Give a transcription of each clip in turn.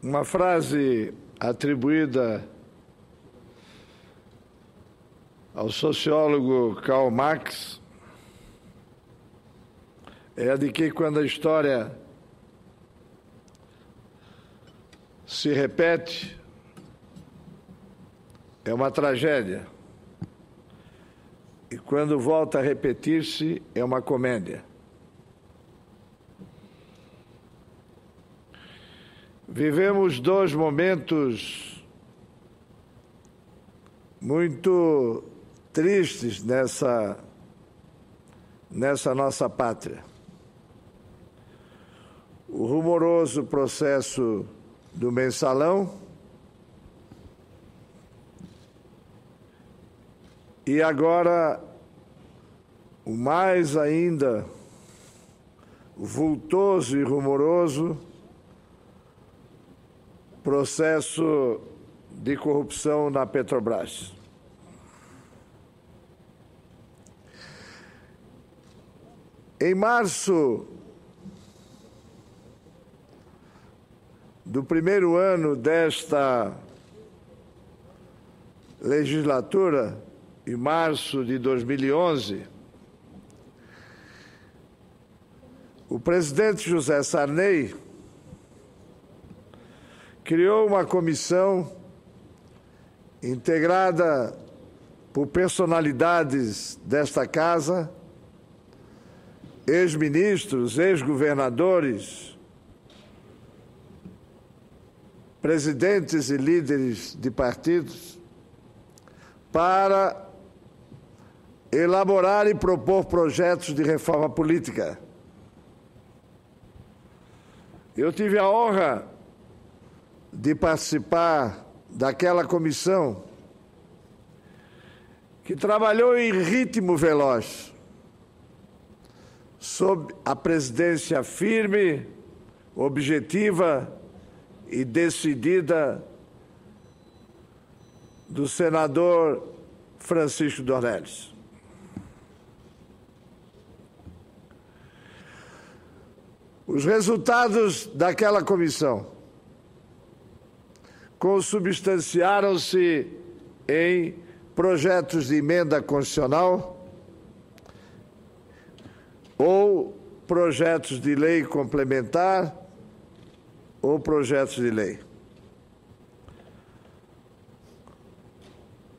Uma frase atribuída ao sociólogo Karl Marx é a de que quando a história se repete, é uma tragédia. E quando volta a repetir-se, é uma comédia. Vivemos dois momentos muito tristes nessa nossa pátria. O rumoroso processo do Mensalão e agora o mais ainda vultoso e rumoroso processo de corrupção na Petrobras. Em março do primeiro ano desta legislatura, em março de 2011, o presidente José Sarney criou uma comissão integrada por personalidades desta casa, ex-ministros, ex-governadores, presidentes e líderes de partidos, para elaborar e propor projetos de reforma política. Eu tive a honra de participar daquela comissão que trabalhou em ritmo veloz, sob a presidência firme, objetiva e decidida do senador Francisco Dornelles. Os resultados daquela comissão consubstanciaram-se em projetos de emenda constitucional ou projetos de lei complementar ou projetos de lei.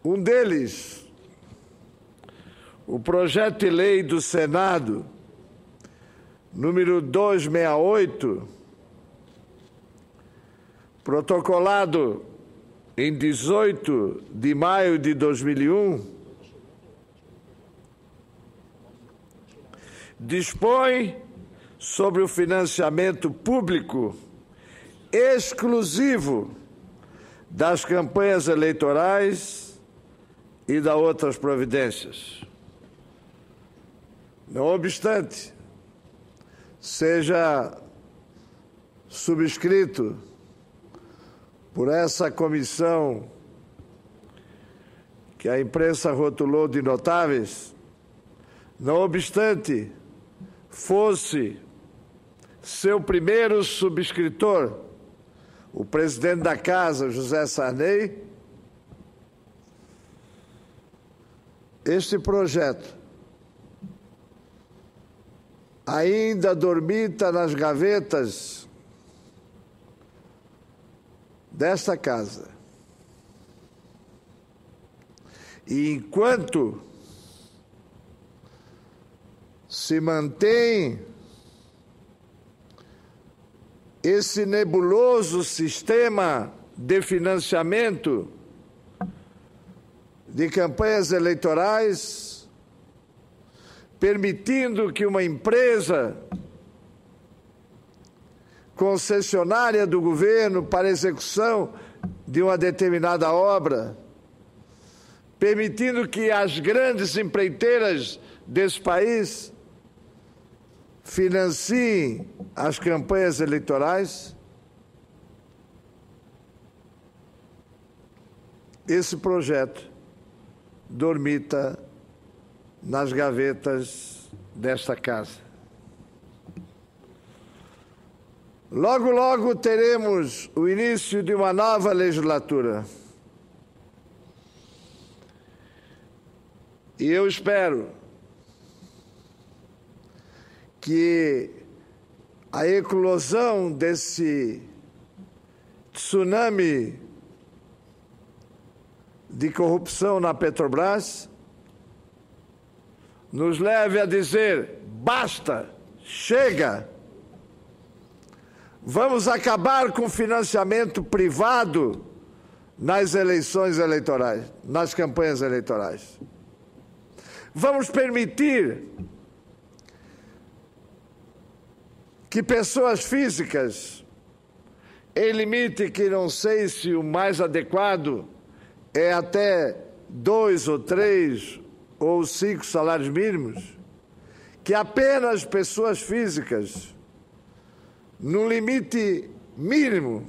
Um deles, o projeto de lei do Senado, número 268, protocolado em 18 de maio de 2001, dispõe sobre o financiamento público exclusivo das campanhas eleitorais e das outras providências. Não obstante, seja subscrito por essa comissão que a imprensa rotulou de notáveis, não obstante fosse seu primeiro subscritor, o presidente da Casa, José Sarney, este projeto ainda dormita nas gavetas desta casa. E enquanto se mantém esse nebuloso sistema de financiamento de campanhas eleitorais, permitindo que uma empresa concessionária do governo para execução de uma determinada obra, permitindo que as grandes empreiteiras desse país financiem as campanhas eleitorais, esse projeto dormita nas gavetas desta casa. Logo, logo teremos o início de uma nova legislatura. E eu espero que a eclosão desse tsunami de corrupção na Petrobras nos leve a dizer: basta, chega, vamos acabar com o financiamento privado nas eleições eleitorais, nas campanhas eleitorais. Vamos permitir que pessoas físicas, em limite que não sei se o mais adequado é até 2 ou 3 ou 5 salários mínimos, que apenas pessoas físicas, no limite mínimo,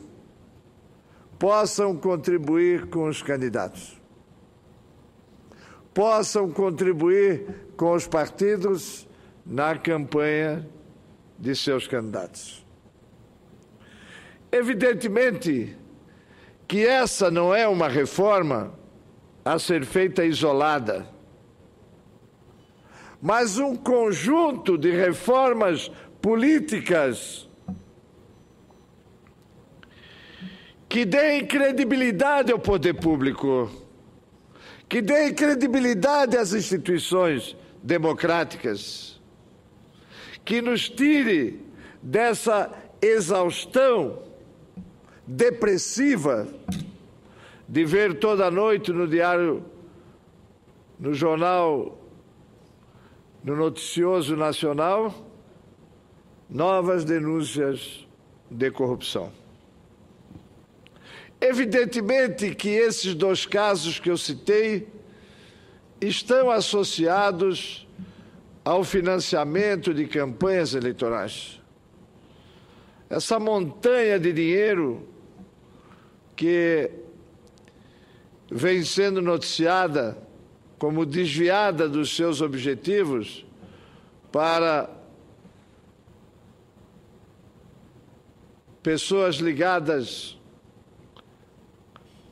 possam contribuir com os candidatos, possam contribuir com os partidos na campanha de seus candidatos. Evidentemente que essa não é uma reforma a ser feita isolada, mas um conjunto de reformas políticas que deem credibilidade ao poder público, que deem credibilidade às instituições democráticas, que nos tire dessa exaustão depressiva de ver toda noite no diário, no jornal, no noticioso nacional, novas denúncias de corrupção. Evidentemente que esses 2 casos que eu citei estão associados ao financiamento de campanhas eleitorais. Essa montanha de dinheiro que vem sendo noticiada como desviada dos seus objetivos para pessoas ligadas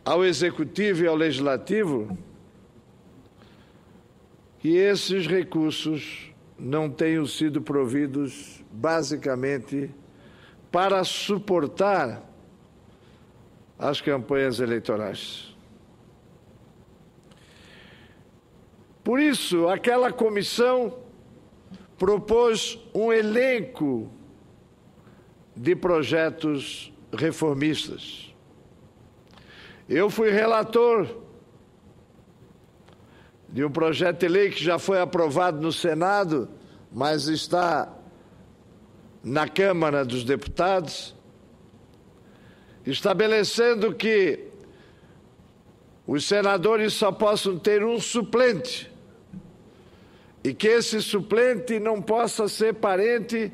ao Executivo e ao Legislativo, e esses recursos não tenham sido providos basicamente para suportar as campanhas eleitorais. Por isso, aquela comissão propôs um elenco de projetos reformistas. Eu fui relator de um projeto de lei que já foi aprovado no Senado, mas está na Câmara dos Deputados, estabelecendo que os senadores só possam ter um suplente e que esse suplente não possa ser parente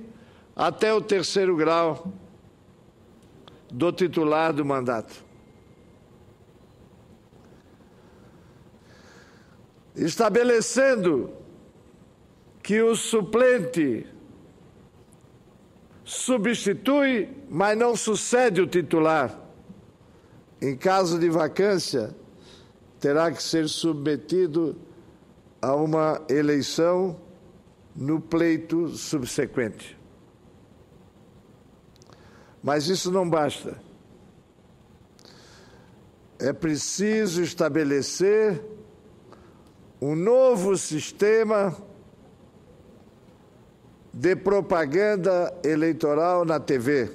até o 3º grau do titular do mandato. Estabelecendo que o suplente substitui, mas não sucede o titular. Em caso de vacância, terá que ser submetido a uma eleição no pleito subsequente. Mas isso não basta. É preciso estabelecer um novo sistema de propaganda eleitoral na TV,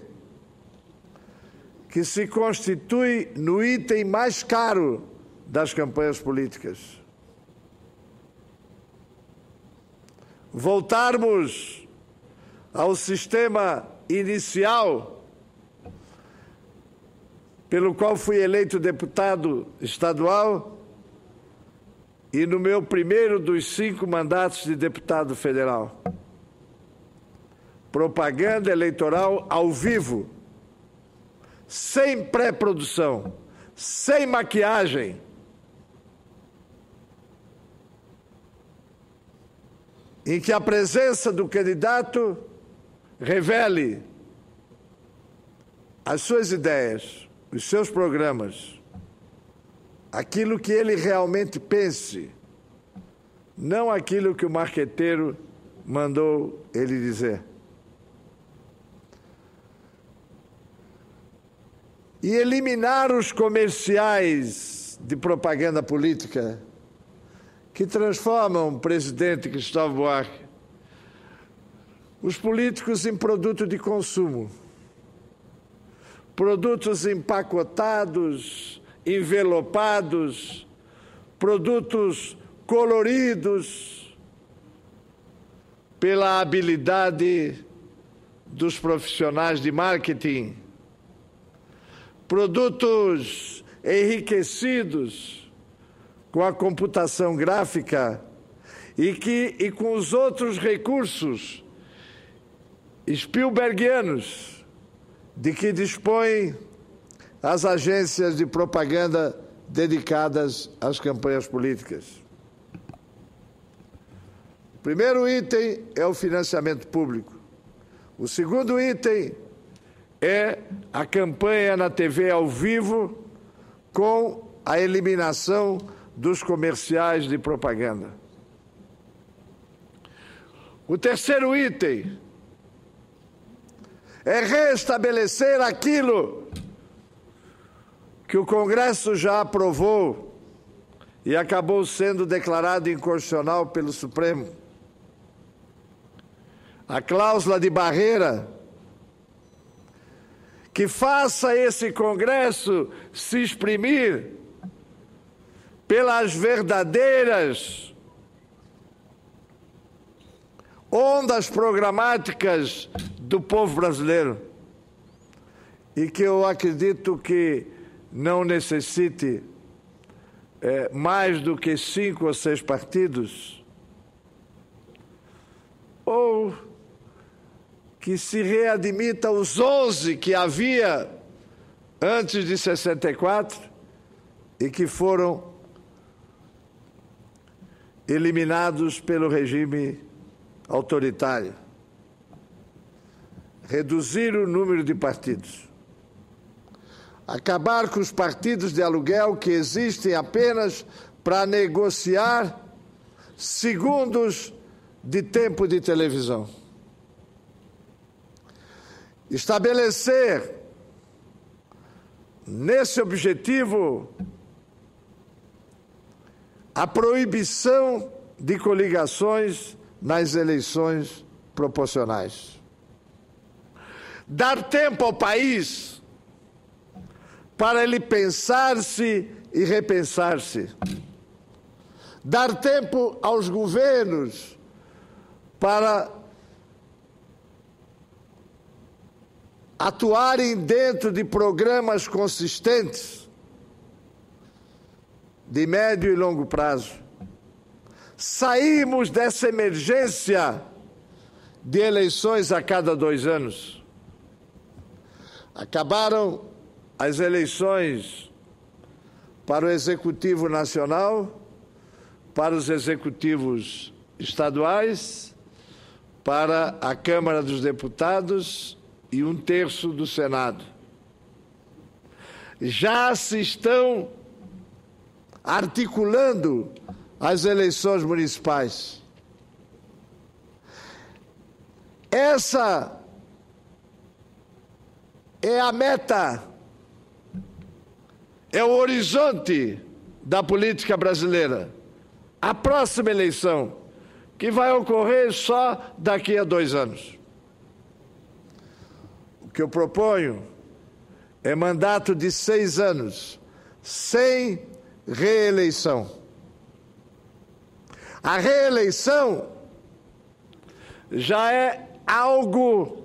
que se constitui no item mais caro das campanhas políticas. Voltarmos ao sistema inicial pelo qual fui eleito deputado estadual e no meu primeiro dos 5 mandatos de deputado federal. Propaganda eleitoral ao vivo, sem pré-produção, sem maquiagem. Em que a presença do candidato revele as suas ideias, os seus programas, aquilo que ele realmente pense, não aquilo que o marqueteiro mandou ele dizer. E eliminar os comerciais de propaganda política que transformam o presidente Cristóvão Buarque, os políticos em produto de consumo, produtos empacotados, envelopados, produtos coloridos pela habilidade dos profissionais de marketing, produtos enriquecidos com a computação gráfica e com os outros recursos Spielbergianos de que dispõem as agências de propaganda dedicadas às campanhas políticas. O primeiro item é o financiamento público. O segundo item é a campanha na TV ao vivo com a eliminação dos comerciais de propaganda. O terceiro item é restabelecer aquilo que o Congresso já aprovou e acabou sendo declarado inconstitucional pelo Supremo. A cláusula de barreira que faça esse Congresso se exprimir pelas verdadeiras ondas programáticas do povo brasileiro e que eu acredito que não necessite mais do que 5 ou 6 partidos, ou que se readmita os 11 que havia antes de 64 e que foram eliminados pelo regime autoritário. Reduzir o número de partidos. Acabar com os partidos de aluguel que existem apenas para negociar segundos de tempo de televisão. Estabelecer, nesse objetivo, a proibição de coligações nas eleições proporcionais. Dar tempo ao país para ele pensar-se e repensar-se. Dar tempo aos governos para atuarem dentro de programas consistentes de médio e longo prazo. Saímos dessa emergência de eleições a cada 2 anos. Acabaram as eleições para o Executivo Nacional, para os executivos estaduais, para a Câmara dos Deputados e 1/3 do Senado. Já se estão articulando as eleições municipais. Essa é a meta, é o horizonte da política brasileira. A próxima eleição, que vai ocorrer só daqui a 2 anos. O que eu proponho é mandato de 6 anos, sem reeleição. A reeleição já é algo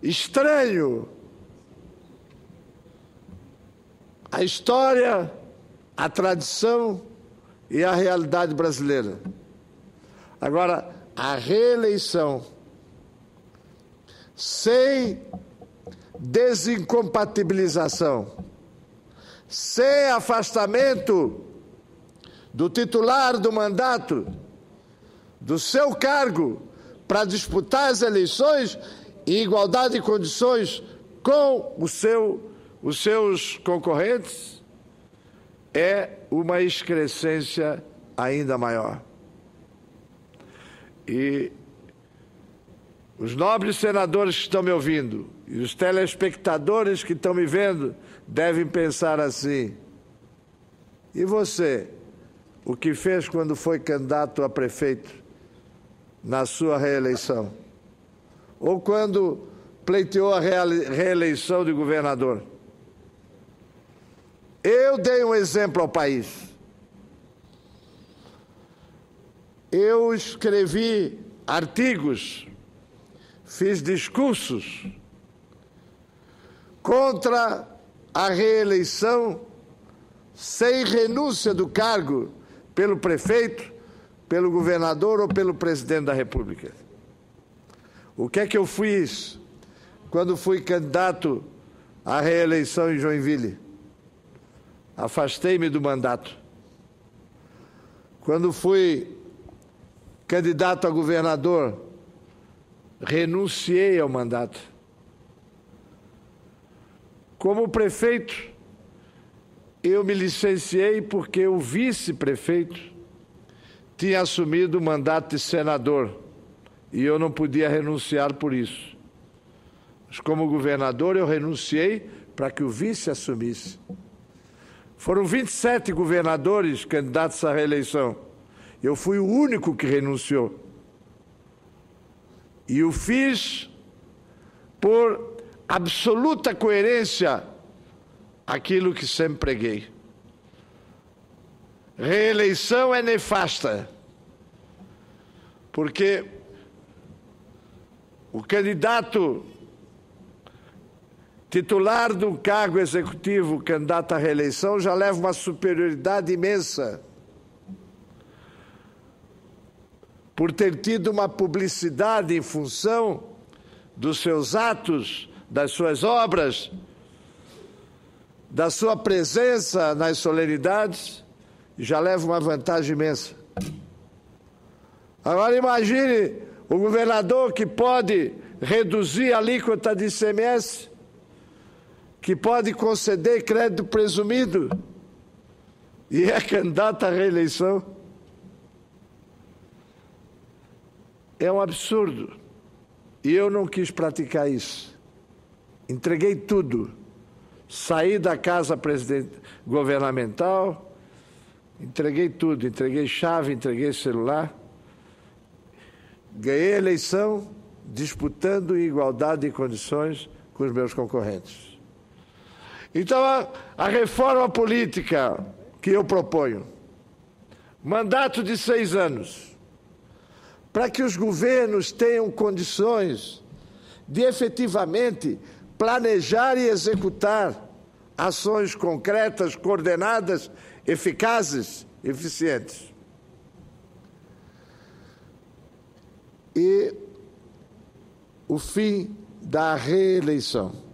estranho. A história, a tradição e a realidade brasileira. Agora, a reeleição sem desincompatibilização, sem afastamento do titular do mandato do seu cargo para disputar as eleições, em igualdade de condições com os seus concorrentes, é uma excrescência ainda maior. E os nobres senadores que estão me ouvindo e os telespectadores que estão me vendo devem pensar assim: e você, o que fez quando foi candidato a prefeito na sua reeleição? Ou quando pleiteou a reeleição de governador? Eu dei um exemplo ao país. Eu escrevi artigos, fiz discursos contra a reeleição sem renúncia do cargo pelo prefeito, pelo governador ou pelo presidente da República. O que é que eu fiz quando fui candidato à reeleição em Joinville? Afastei-me do mandato. Quando fui candidato a governador, renunciei ao mandato. Como prefeito, eu me licenciei porque o vice-prefeito tinha assumido o mandato de senador e eu não podia renunciar por isso. Mas como governador, eu renunciei para que o vice assumisse. Foram 27 governadores candidatos à reeleição. Eu fui o único que renunciou. E o fiz por absoluta coerência àquilo que sempre preguei. Reeleição é nefasta, porque o candidato titular do cargo executivo, candidato à reeleição, já leva uma superioridade imensa por ter tido uma publicidade em função dos seus atos, das suas obras, da sua presença nas solenidades, já leva uma vantagem imensa. Agora imagine o governador que pode reduzir a alíquota de ICMS, que pode conceder crédito presumido e é candidato à reeleição. É um absurdo. E eu não quis praticar isso. Entreguei tudo. Saí da casa governamental, entreguei tudo. Entreguei chave, entreguei celular. Ganhei a eleição disputando em igualdade de condições com os meus concorrentes. Então, a reforma política que eu proponho, mandato de 6 anos, para que os governos tenham condições de efetivamente planejar e executar ações concretas, coordenadas, eficazes, eficientes. E o fim da reeleição.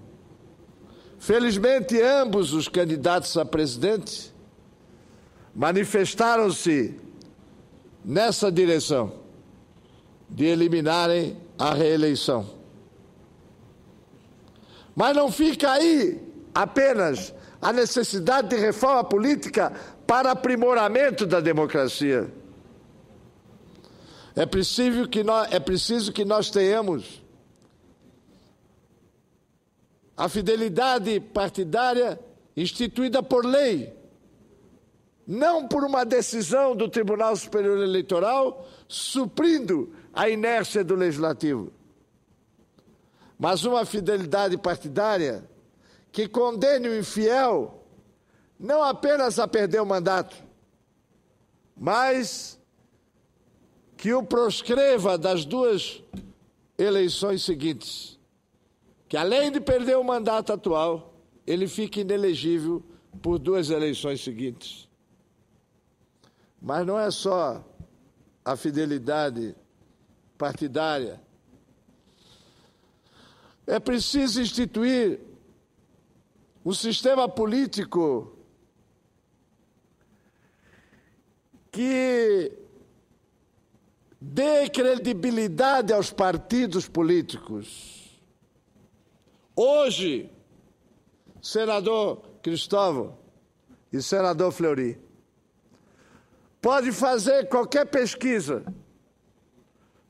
Felizmente, ambos os candidatos a presidente manifestaram-se nessa direção de eliminarem a reeleição. Mas não fica aí apenas a necessidade de reforma política para aprimoramento da democracia. É preciso que nós tenhamos a fidelidade partidária instituída por lei, não por uma decisão do Tribunal Superior Eleitoral, suprindo a inércia do Legislativo, mas uma fidelidade partidária que condene o infiel não apenas a perder o mandato, mas que o proscreva das 2 eleições seguintes, que além de perder o mandato atual, ele fique inelegível por 2 eleições seguintes. Mas não é só a fidelidade partidária. É preciso instituir um sistema político que dê credibilidade aos partidos políticos, Hoje, senador Cristóvão e senador Fleury, pode fazer qualquer pesquisa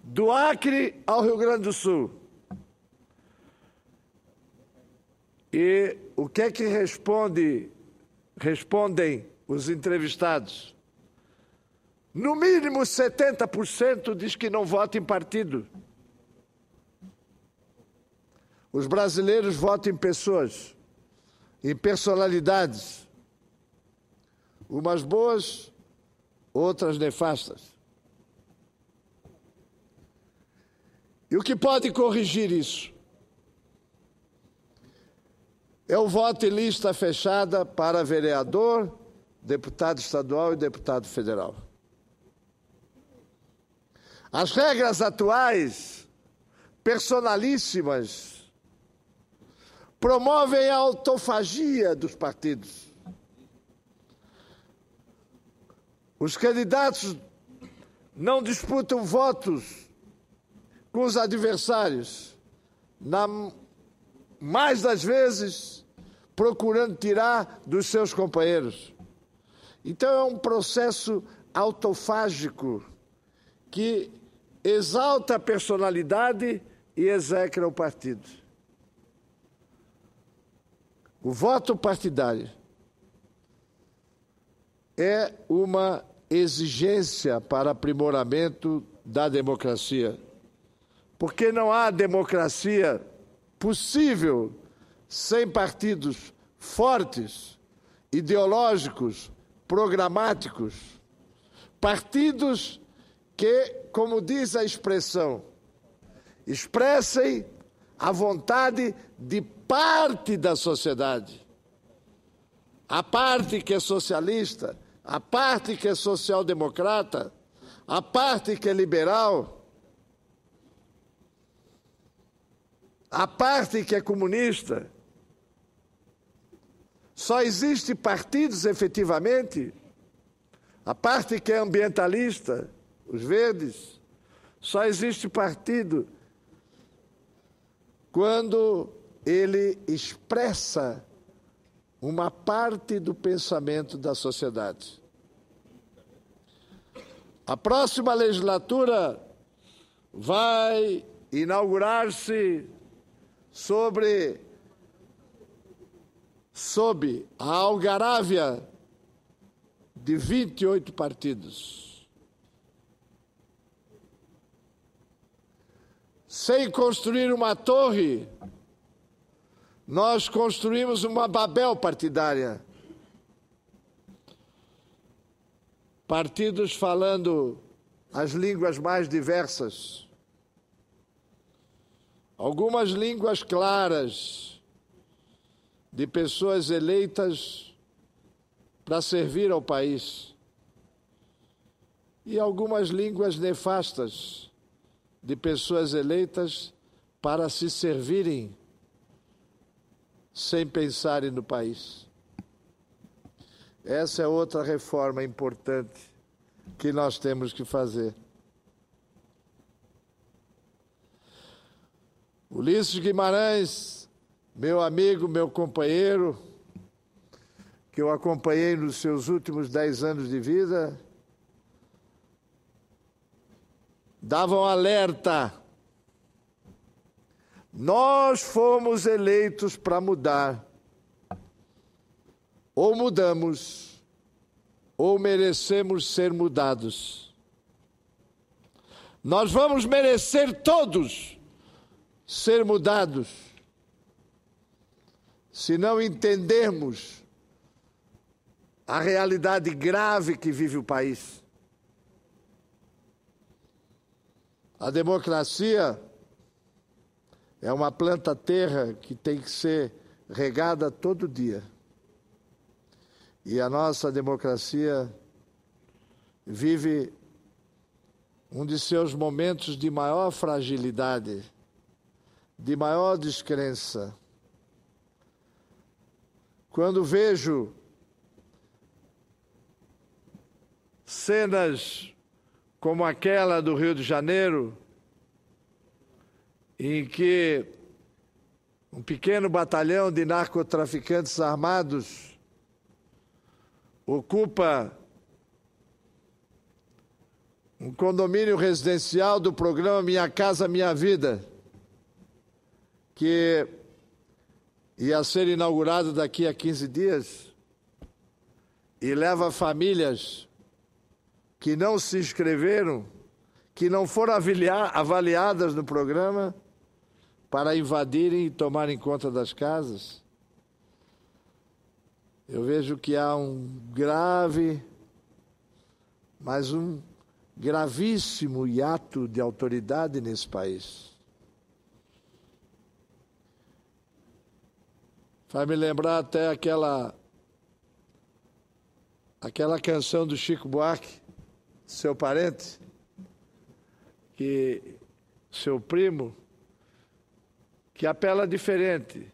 do Acre ao Rio Grande do Sul. E o que é que respondem os entrevistados? No mínimo 70% diz que não vota em partido. Os brasileiros votam em pessoas, em personalidades, umas boas, outras nefastas. E o que pode corrigir isso? É o voto em lista fechada para vereador, deputado estadual e deputado federal. As regras atuais, personalíssimas, promovem a autofagia dos partidos. Os candidatos não disputam votos com os adversários, mais das vezes procurando tirar dos seus companheiros. Então é um processo autofágico que exalta a personalidade e execra o partido. O voto partidário é uma exigência para aprimoramento da democracia, porque não há democracia possível sem partidos fortes, ideológicos, programáticos, partidos que, como diz a expressão, expressem a vontade de parte da sociedade. A parte que é socialista, a parte que é social-democrata, a parte que é liberal, a parte que é comunista. Só existe partidos, efetivamente, a parte que é ambientalista, os verdes, só existe partido quando ele expressa uma parte do pensamento da sociedade. A próxima legislatura vai inaugurar-se sob a algarávia de 28 partidos. Sem construir uma torre, nós construímos uma Babel partidária. Partidos falando as línguas mais diversas. Algumas línguas claras, de pessoas eleitas para servir ao país. E algumas línguas nefastas, de pessoas eleitas para se servirem sem pensarem no país. Essa é outra reforma importante que nós temos que fazer. Ulisses Guimarães, meu amigo, meu companheiro, que eu acompanhei nos seus últimos 10 anos de vida, dava um alerta. Nós fomos eleitos para mudar. Ou mudamos, ou merecemos ser mudados. Nós vamos merecer todos ser mudados, se não entendermos a realidade grave que vive o país. A democracia é uma planta-terra que tem que ser regada todo dia. E a nossa democracia vive um de seus momentos de maior fragilidade, de maior descrença. Quando vejo cenas como aquela do Rio de Janeiro, em que um pequeno batalhão de narcotraficantes armados ocupa um condomínio residencial do programa Minha Casa Minha Vida, que ia ser inaugurado daqui a 15 dias, e leva famílias que não se inscreveram, que não foram avaliadas no programa, para invadirem e tomarem conta das casas. Eu vejo que há mas um gravíssimo hiato de autoridade nesse país. Faz me lembrar até aquela canção do Chico Buarque, seu parente, seu primo, que apela diferente.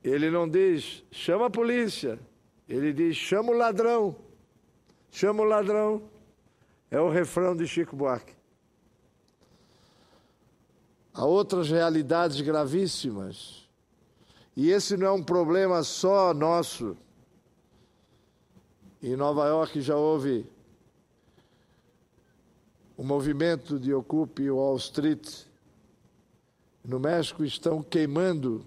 Ele não diz, chama a polícia. Ele diz, chama o ladrão. Chama o ladrão. É o refrão de Chico Buarque. Há outras realidades gravíssimas. E esse não é um problema só nosso. Em Nova York já houve um movimento de Occupy Wall Street. No México estão queimando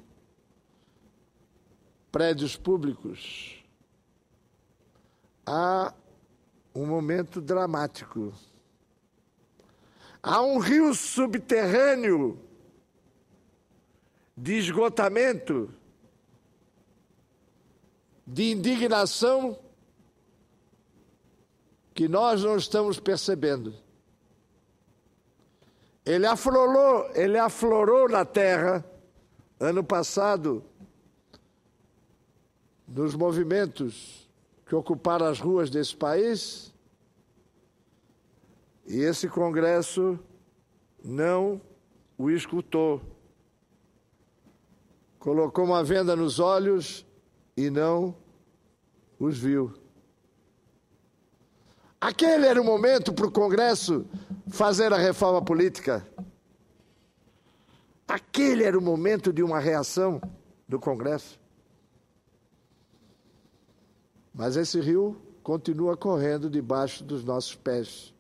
prédios públicos. Há um momento dramático. Há um rio subterrâneo de esgotamento, de indignação, que nós não estamos percebendo. Ele aflorou na terra, ano passado, nos movimentos que ocuparam as ruas desse país, e esse Congresso não o escutou. Colocou uma venda nos olhos e não os viu. Aquele era o momento para o Congresso fazer a reforma política. Aquele era o momento de uma reação do Congresso. Mas esse rio continua correndo debaixo dos nossos pés.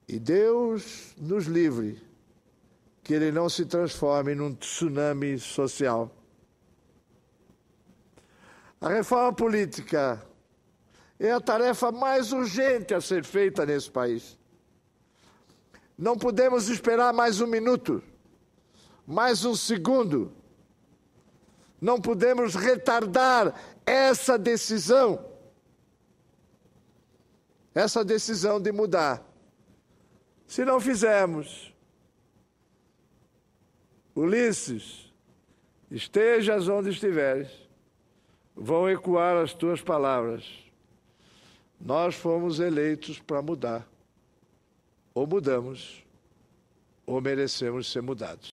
E Deus nos livre que ele não se transforme num tsunami social. A reforma política é a tarefa mais urgente a ser feita nesse país. Não podemos esperar mais um minuto, mais um segundo. Não podemos retardar essa decisão de mudar. Se não fizermos, Ulisses, estejas onde estiveres, vão ecoar as tuas palavras. Nós fomos eleitos para mudar. Ou mudamos, ou merecemos ser mudados.